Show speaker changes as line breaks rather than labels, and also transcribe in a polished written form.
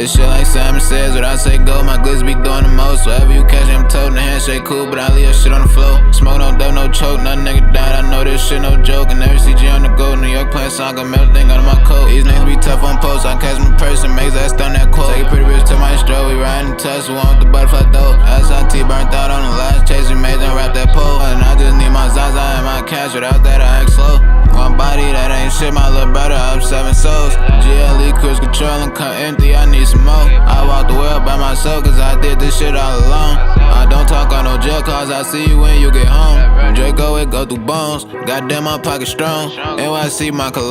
This shit like Simon Says, when I say go, my glitz be doing the most. Wherever you catch me, I'm toting the handshake cool, but I leave that shit on the floor. Smoke, no dope, no choke, none nigga died, I know this shit no joke. And every CG on the go, New York playing song, got everything under my coat. These niggas be tough on posts, I catch me in person, makes ass stun that quote. Take a pretty bitch to my stroll, we riding touch, we want the butterfly dope. SIT burnt out on the last chase, we made them wrap that pole. And I just need my Zaza and my cash, without that I act slow. One body, that ain't shit, my little brother up 7 souls. GLE cruise control and come empty, I need some more. I walk the world by myself, cause I did this shit all alone. I don't talk on no jail cause I see you when you get home. Draco, it go through bones, goddamn my pocket strong. NYC, my cologne.